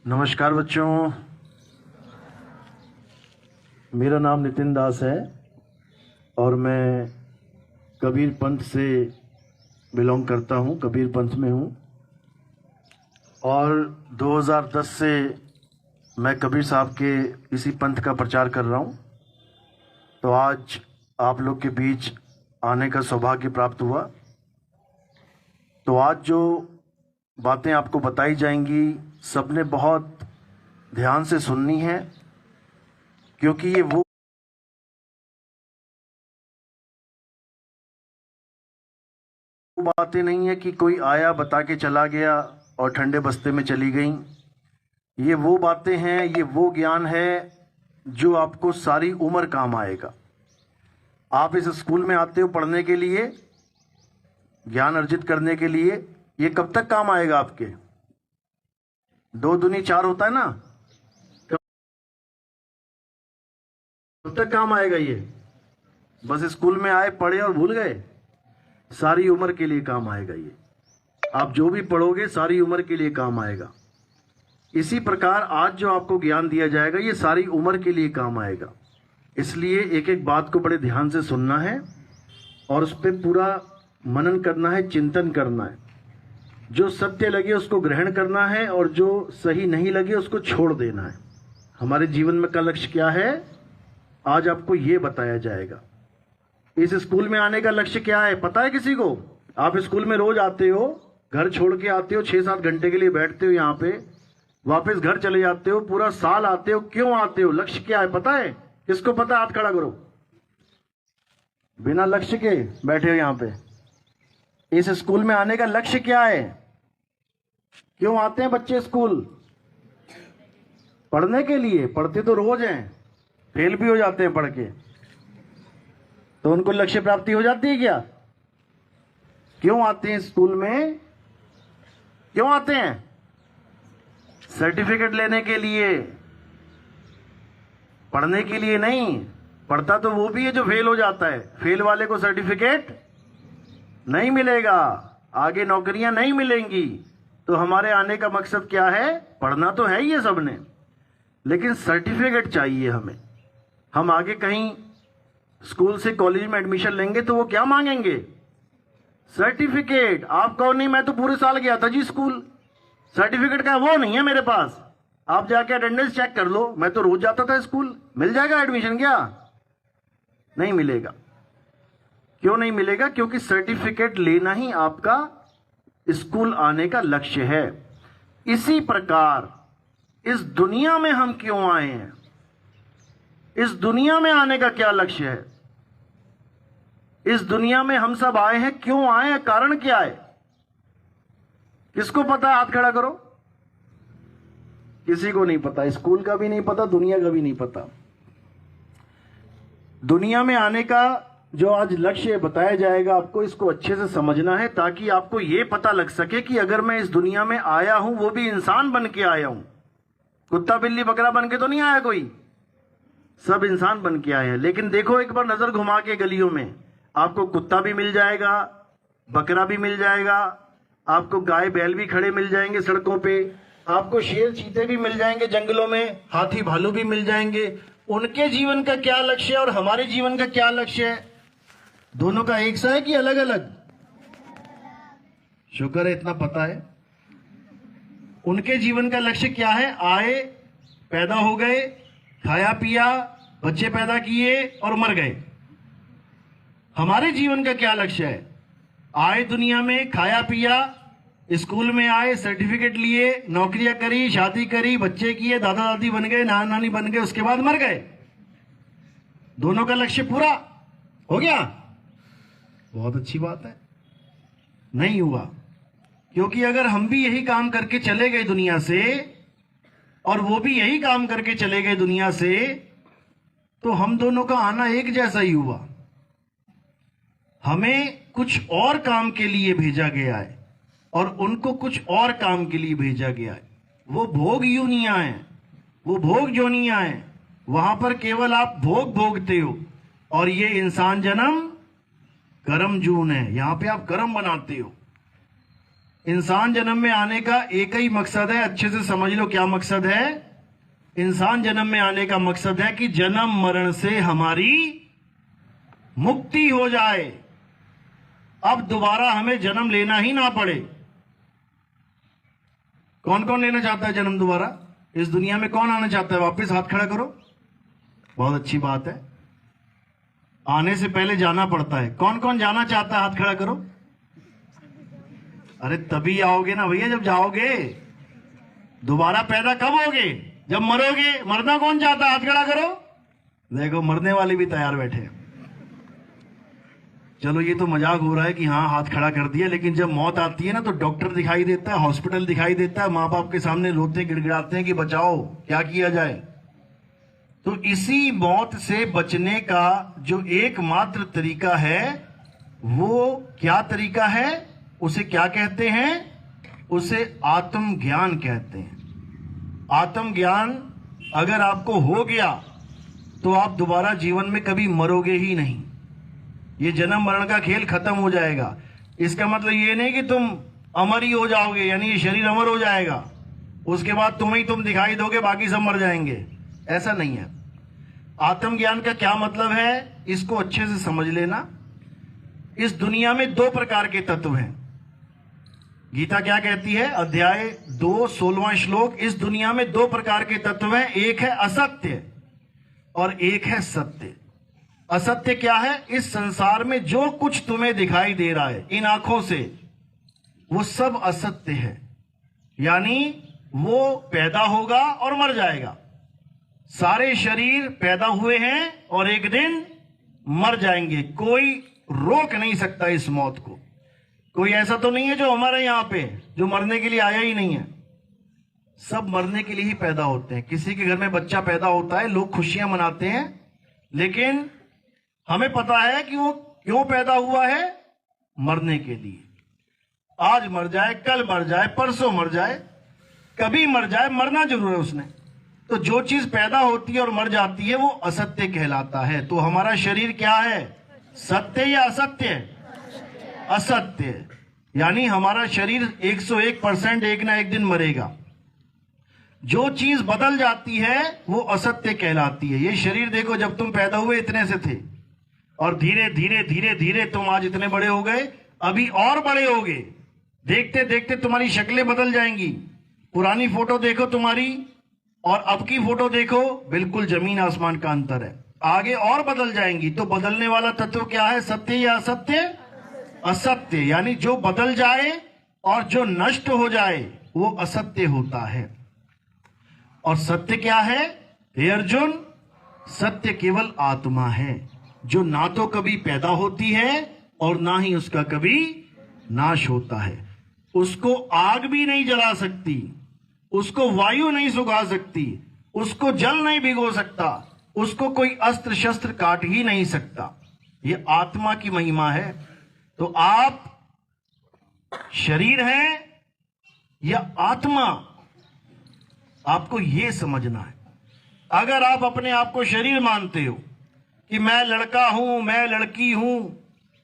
नमस्कार बच्चों, मेरा नाम नितिन दास है और मैं कबीर पंथ से बिलोंग करता हूँ, कबीर पंथ में हूँ। और 2010 से मैं कबीर साहब के इसी पंथ का प्रचार कर रहा हूँ। तो आज आप लोग के बीच आने का सौभाग्य प्राप्त हुआ। तो आज जो बातें आपको बताई जाएंगी सबने बहुत ध्यान से सुननी है, क्योंकि ये वो बातें नहीं है कि कोई आया बता के चला गया और ठंडे बस्ते में चली गई। ये वो बातें हैं, ये वो ज्ञान है जो आपको सारी उम्र काम आएगा। आप इस स्कूल में आते हो पढ़ने के लिए, ज्ञान अर्जित करने के लिए। ये कब तक काम आएगा आपके? 2 दूनी 4 होता है ना, कब तक काम आएगा ये? बस स्कूल में आए, पढ़े और भूल गए? सारी उम्र के लिए काम आएगा ये। आप जो भी पढ़ोगे सारी उम्र के लिए काम आएगा। इसी प्रकार आज जो आपको ज्ञान दिया जाएगा ये सारी उम्र के लिए काम आएगा। इसलिए एक एक बात को बड़े ध्यान से सुनना है और उस पर पूरा मनन करना है, चिंतन करना है। जो सत्य लगे उसको ग्रहण करना है और जो सही नहीं लगे उसको छोड़ देना है। हमारे जीवन में का लक्ष्य क्या है, आज आपको ये बताया जाएगा। इस स्कूल में आने का लक्ष्य क्या है पता है किसी को? आप स्कूल में रोज आते हो, घर छोड़ के आते हो, 6-7 घंटे के लिए बैठते हो यहाँ पे, वापस घर चले जाते हो, पूरा साल आते हो। क्यों आते हो? लक्ष्य क्या है पता है? किसको पता? हाथ खड़ा करो। बिना लक्ष्य के बैठे हो यहाँ पे। इस स्कूल में आने का लक्ष्य क्या है? क्यों आते हैं बच्चे स्कूल? पढ़ने के लिए। पढ़ते तो रोज हैं, फेल भी हो जाते हैं पढ़ के, तो उनको लक्ष्य प्राप्ति हो जाती है क्या? क्यों आते हैं स्कूल में? क्यों आते हैं? सर्टिफिकेट लेने के लिए, पढ़ने के लिए नहीं। पढ़ता तो वो भी है जो फेल हो जाता है। फेल वाले को सर्टिफिकेट नहीं मिलेगा, आगे नौकरियां नहीं मिलेंगी। तो हमारे आने का मकसद क्या है? पढ़ना तो है ही है सबने, लेकिन सर्टिफिकेट चाहिए हमें। हम आगे कहीं स्कूल से कॉलेज में एडमिशन लेंगे तो वो क्या मांगेंगे? सर्टिफिकेट। आप कहो नहीं मैं तो पूरे साल गया था जी स्कूल, सर्टिफिकेट का वो नहीं है मेरे पास। आप जाके अटेंडेंस चेक कर लो, मैं तो रोज जाता था स्कूल। मिल जाएगा एडमिशन क्या? नहीं मिलेगा। क्यों नहीं मिलेगा? क्योंकि सर्टिफिकेट लेना ही आपका स्कूल आने का लक्ष्य है। इसी प्रकार इस दुनिया में हम क्यों आए हैं? इस दुनिया में आने का क्या लक्ष्य है? इस दुनिया में हम सब आए हैं, क्यों आए हैं, कारण क्या है? किसको पता है? हाथ खड़ा करो। किसी को नहीं पता। स्कूल का भी नहीं पता, दुनिया का भी नहीं पता। दुनिया में आने का जो आज लक्ष्य बताया जाएगा आपको, इसको अच्छे से समझना है ताकि आपको यह पता लग सके कि अगर मैं इस दुनिया में आया हूं, वो भी इंसान बन के आया हूं। कुत्ता बिल्ली बकरा बन के तो नहीं आया कोई, सब इंसान बन के आए हैं। लेकिन देखो एक बार नजर घुमा के गलियों में, आपको कुत्ता भी मिल जाएगा, बकरा भी मिल जाएगा, आपको गाय बैल भी खड़े मिल जाएंगे सड़कों पे, आपको शेर चीते भी मिल जाएंगे जंगलों में, हाथी भालू भी मिल जाएंगे। उनके जीवन का क्या लक्ष्य है और हमारे जीवन का क्या लक्ष्य है? दोनों का एक सा है कि अलग अलग? शुक्र है इतना पता है। उनके जीवन का लक्ष्य क्या है? आए, पैदा हो गए, खाया पिया, बच्चे पैदा किए और मर गए। हमारे जीवन का क्या लक्ष्य है? आए दुनिया में, खाया पिया, स्कूल में आए, सर्टिफिकेट लिए, नौकरियां करी, शादी करी, बच्चे किए, दादा दादी बन गए, नाना नानी बन गए, उसके बाद मर गए। दोनों का लक्ष्य पूरा हो गया? बहुत अच्छी बात है। नहीं हुआ, क्योंकि अगर हम भी यही काम करके चले गए दुनिया से और वो भी यही काम करके चले गए दुनिया से, तो हम दोनों का आना एक जैसा ही हुआ। हमें कुछ और काम के लिए भेजा गया है और उनको कुछ और काम के लिए भेजा गया है। वो भोग योनियां हैं, वो भोग जोनियां हैं, वहां पर केवल आप भोग भोगते हो। और ये इंसान जन्म कर्म जून है, यहां पे आप कर्म बनाते हो। इंसान जन्म में आने का एक ही मकसद है, अच्छे से समझ लो क्या मकसद है। इंसान जन्म में आने का मकसद है कि जन्म मरण से हमारी मुक्ति हो जाए, अब दोबारा हमें जन्म लेना ही ना पड़े। कौन कौन लेना चाहता है जन्म दोबारा? इस दुनिया में कौन आना चाहता है वापस? हाथ खड़ा करो। बहुत अच्छी बात है। आने से पहले जाना पड़ता है। कौन कौन जाना चाहता है? हाथ खड़ा करो। अरे तभी आओगे ना भैया, जब जाओगे। दोबारा पैदा कब होगे? जब मरोगे। मरना कौन चाहता है? हाथ खड़ा करो। देखो मरने वाले भी तैयार बैठे हैं। चलो ये तो मजाक हो रहा है कि हाँ हाथ खड़ा कर दिया, लेकिन जब मौत आती है ना तो डॉक्टर दिखाई देता है, हॉस्पिटल दिखाई देता है, माँ बाप के सामने रोते गिड़गिड़ाते हैं कि बचाओ, क्या किया जाए। तो इसी मौत से बचने का जो एकमात्र तरीका है वो क्या तरीका है? उसे क्या कहते हैं? उसे आत्मज्ञान कहते हैं। आत्मज्ञान अगर आपको हो गया तो आप दोबारा जीवन में कभी मरोगे ही नहीं। ये जन्म मरण का खेल खत्म हो जाएगा। इसका मतलब ये नहीं कि तुम अमर ही हो जाओगे, यानी ये शरीर अमर हो जाएगा, उसके बाद तुम दिखाई दोगे, बाकी सब मर जाएंगे। ऐसा नहीं है। आत्मज्ञान का क्या मतलब है, इसको अच्छे से समझ लेना। इस दुनिया में दो प्रकार के तत्व हैं। गीता क्या कहती है? अध्याय 2 16वां श्लोक। इस दुनिया में दो प्रकार के तत्व हैं, एक है असत्य और एक है सत्य। असत्य क्या है? इस संसार में जो कुछ तुम्हें दिखाई दे रहा है इन आंखों से, वो सब असत्य है। यानी वो पैदा होगा और मर जाएगा। सारे शरीर पैदा हुए हैं और एक दिन मर जाएंगे। कोई रोक नहीं सकता इस मौत को। कोई ऐसा तो नहीं है जो हमारे यहां पे जो मरने के लिए आया ही नहीं है। सब मरने के लिए ही पैदा होते हैं। किसी के घर में बच्चा पैदा होता है, लोग खुशियां मनाते हैं, लेकिन हमें पता है कि वो क्यों पैदा हुआ है? मरने के लिए। आज मर जाए, कल मर जाए, परसों मर जाए, कभी मर जाए, मरना जरूर है उसने। तो जो चीज पैदा होती है और मर जाती है वो असत्य कहलाता है। तो हमारा शरीर क्या है? सत्य या असत्य? असत्य। यानी हमारा शरीर 101% एक ना एक दिन मरेगा। जो चीज बदल जाती है वो असत्य कहलाती है। ये शरीर देखो, जब तुम पैदा हुए इतने से थे और धीरे धीरे धीरे धीरे तुम आज इतने बड़े हो गए, अभी और बड़े होगे। देखते देखते तुम्हारी शक्लें बदल जाएंगी। पुरानी फोटो देखो तुम्हारी और अब की फोटो देखो, बिल्कुल जमीन आसमान का अंतर है। आगे और बदल जाएंगी। तो बदलने वाला तत्व क्या है? सत्य या असत्य? असत्य। यानी जो बदल जाए और जो नष्ट हो जाए वो असत्य होता है। और सत्य क्या है? हे अर्जुन, सत्य केवल आत्मा है, जो ना तो कभी पैदा होती है और ना ही उसका कभी नाश होता है। उसको आग भी नहीं जला सकती, उसको वायु नहीं सुखा सकती, उसको जल नहीं भिगो सकता, उसको कोई अस्त्र शस्त्र काट ही नहीं सकता। ये आत्मा की महिमा है। तो आप शरीर हैं या आत्मा, आपको यह समझना है। अगर आप अपने आप को शरीर मानते हो कि मैं लड़का हूं, मैं लड़की हूं,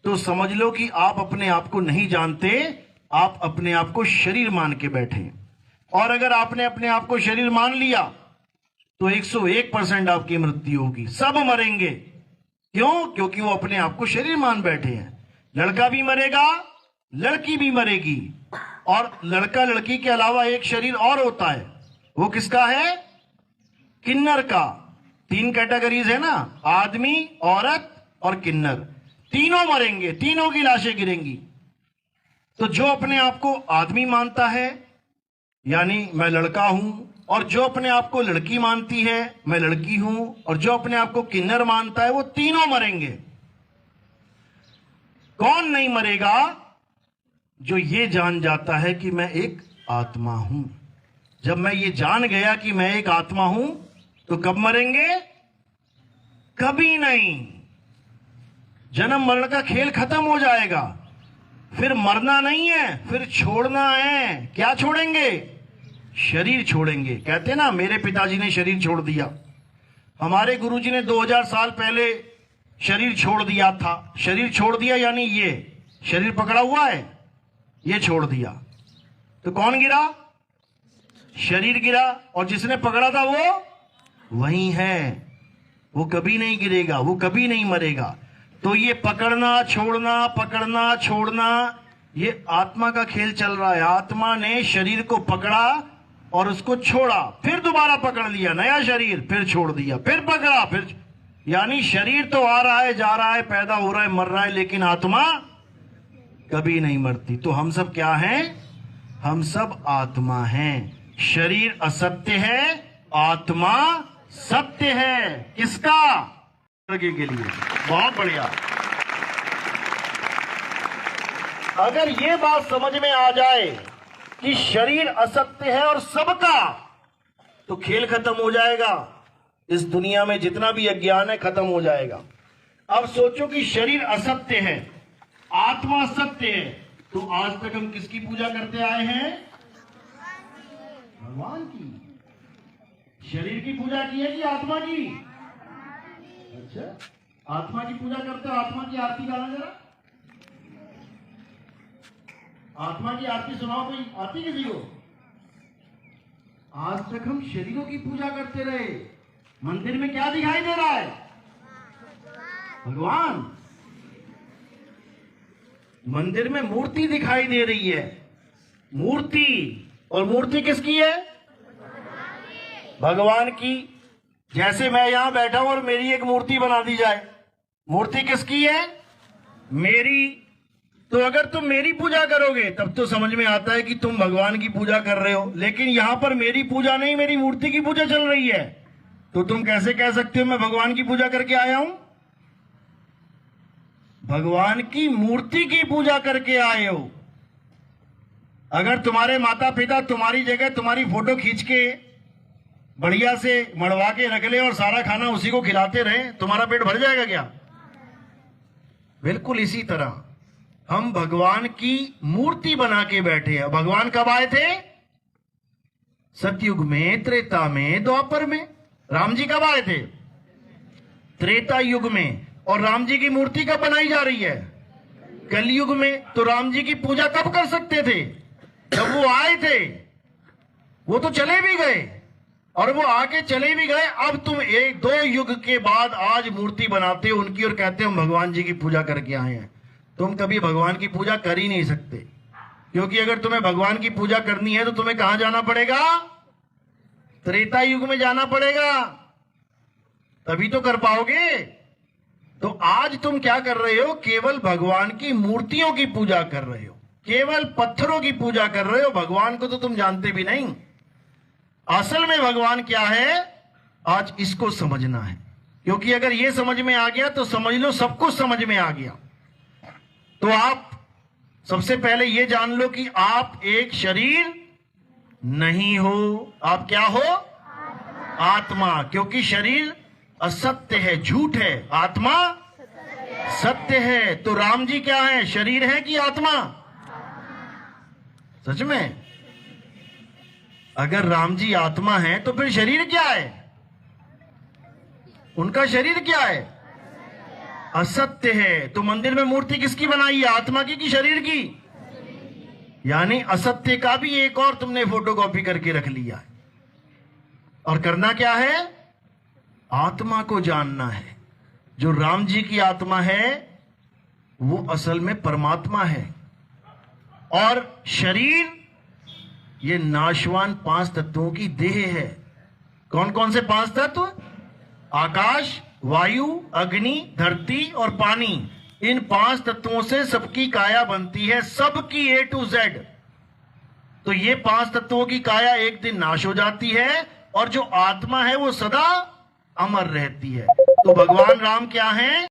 तो समझ लो कि आप अपने आप को नहीं जानते, आप अपने आप को शरीर मान के बैठे। और अगर आपने अपने आप को शरीर मान लिया तो 101% आपकी मृत्यु होगी। सब मरेंगे। क्यों? क्योंकि वो अपने आप को शरीर मान बैठे हैं। लड़का भी मरेगा, लड़की भी मरेगी। और लड़का लड़की के अलावा एक शरीर और होता है, वो किसका है? किन्नर का। 3 कैटेगरीज है ना, आदमी, औरत और किन्नर। तीनों मरेंगे, तीनों की लाशें गिरेंगी। तो जो अपने आप को आदमी मानता है, यानी मैं लड़का हूं, और जो अपने आप को लड़की मानती है, मैं लड़की हूं, और जो अपने आप को किन्नर मानता है, वो तीनों मरेंगे। कौन नहीं मरेगा? जो ये जान जाता है कि मैं एक आत्मा हूं। जब मैं ये जान गया कि मैं एक आत्मा हूं, तो कब मरेंगे? कभी नहीं। जन्म मरण का खेल खत्म हो जाएगा। फिर मरना नहीं है, फिर छोड़ना है। क्या छोड़ेंगे? शरीर छोड़ेंगे। कहते ना, मेरे पिताजी ने शरीर छोड़ दिया, हमारे गुरुजी ने 2000 साल पहले शरीर छोड़ दिया था। शरीर छोड़ दिया यानी ये शरीर पकड़ा हुआ है, ये छोड़ दिया। तो कौन गिरा? शरीर गिरा, और जिसने पकड़ा था वो वही है। वो कभी नहीं गिरेगा, वो कभी नहीं मरेगा। तो ये पकड़ना छोड़ना, ये आत्मा का खेल चल रहा है। आत्मा ने शरीर को पकड़ा और उसको छोड़ा, फिर दोबारा पकड़ लिया नया शरीर, फिर छोड़ दिया, फिर पकड़ा, फिर। यानी शरीर तो आ रहा है, जा रहा है, पैदा हो रहा है, मर रहा है, लेकिन आत्मा कभी नहीं मरती। तो हम सब क्या हैं? हम सब आत्मा हैं। शरीर असत्य है, आत्मा सत्य है। किसका? के लिए। बहुत बढ़िया। अगर ये बात समझ में आ जाए कि शरीर असत्य है और सबका, तो खेल खत्म हो जाएगा। इस दुनिया में जितना भी अज्ञान है खत्म हो जाएगा। अब सोचो कि शरीर असत्य है, आत्मा सत्य है, तो आज तक हम किसकी पूजा करते आए हैं? भगवान की। शरीर की पूजा की है कि आत्मा की? अच्छा, आत्मा की पूजा करते हो। आत्मा की आरती गाना जरा। आत्मा की आरती सुनाओ कोई। आती किसी को? आज तक हम शरीरों की पूजा करते रहे। मंदिर में क्या दिखाई दे रहा है? भगवान। मंदिर में मूर्ति दिखाई दे रही है, मूर्ति। और मूर्ति किसकी है? भगवान की। जैसे मैं यहां बैठा हूं और मेरी एक मूर्ति बना दी जाए, मूर्ति किसकी है? मेरी। तो अगर तुम मेरी पूजा करोगे तब तो समझ में आता है कि तुम भगवान की पूजा कर रहे हो, लेकिन यहां पर मेरी पूजा नहीं, मेरी मूर्ति की पूजा चल रही है। तो तुम कैसे कह सकते हो मैं भगवान की पूजा करके आया हूं? भगवान की मूर्ति की पूजा करके आए हो। अगर तुम्हारे माता पिता तुम्हारी जगह तुम्हारी फोटो खींच के बढ़िया से मड़वा के रख ले और सारा खाना उसी को खिलाते रहे, तुम्हारा पेट भर जाएगा क्या? बिल्कुल इसी तरह हम भगवान की मूर्ति बना के बैठे हैं। भगवान कब आए थे? सतयुग में, त्रेता में, द्वापर में। राम जी कब आए थे? त्रेता युग में। और राम जी की मूर्ति कब बनाई जा रही है? कलयुग में। तो राम जी की पूजा कब कर सकते थे? जब वो आए थे। वो तो चले भी गए, और वो आके चले भी गए। अब तुम एक दो युग के बाद आज मूर्ति बनाते हो उनकी और कहते हो हम भगवान जी की पूजा करके आए हैं। तुम कभी भगवान की पूजा कर ही नहीं सकते, क्योंकि अगर तुम्हें भगवान की पूजा करनी है तो तुम्हें कहां जाना पड़ेगा? त्रेता युग में जाना पड़ेगा, तभी तो कर पाओगे। तो आज तुम क्या कर रहे हो? केवल भगवान की मूर्तियों की पूजा कर रहे हो, केवल पत्थरों की पूजा कर रहे हो। भगवान को तो तुम जानते भी नहीं। असल में भगवान क्या है, आज इसको समझना है। क्योंकि अगर ये समझ में आ गया तो समझ लो सब कुछ समझ में आ गया। तो आप सबसे पहले ये जान लो कि आप एक शरीर नहीं हो। आप क्या हो? आत्मा। क्योंकि शरीर असत्य है, झूठ है, आत्मा सत्य है। तो राम जी क्या है? शरीर है कि आत्मा? सच में अगर राम जी आत्मा है तो फिर शरीर क्या है? उनका शरीर क्या है? असत्य है। तो मंदिर में मूर्ति किसकी बनाई है? आत्मा की कि शरीर की? यानी असत्य का भी एक और तुमने फोटोकॉपी करके रख लिया है। और करना क्या है? आत्मा को जानना है। जो राम जी की आत्मा है वो असल में परमात्मा है। और शरीर ये नाशवान 5 तत्वों की देह है। कौन कौन से 5 तत्व? आकाश, वायु, अग्नि, धरती और पानी। इन 5 तत्वों से सबकी काया बनती है, सबकी A to Z। तो ये 5 तत्वों की काया एक दिन नाश हो जाती है, और जो आत्मा है वो सदा अमर रहती है। तो भगवान राम क्या हैं?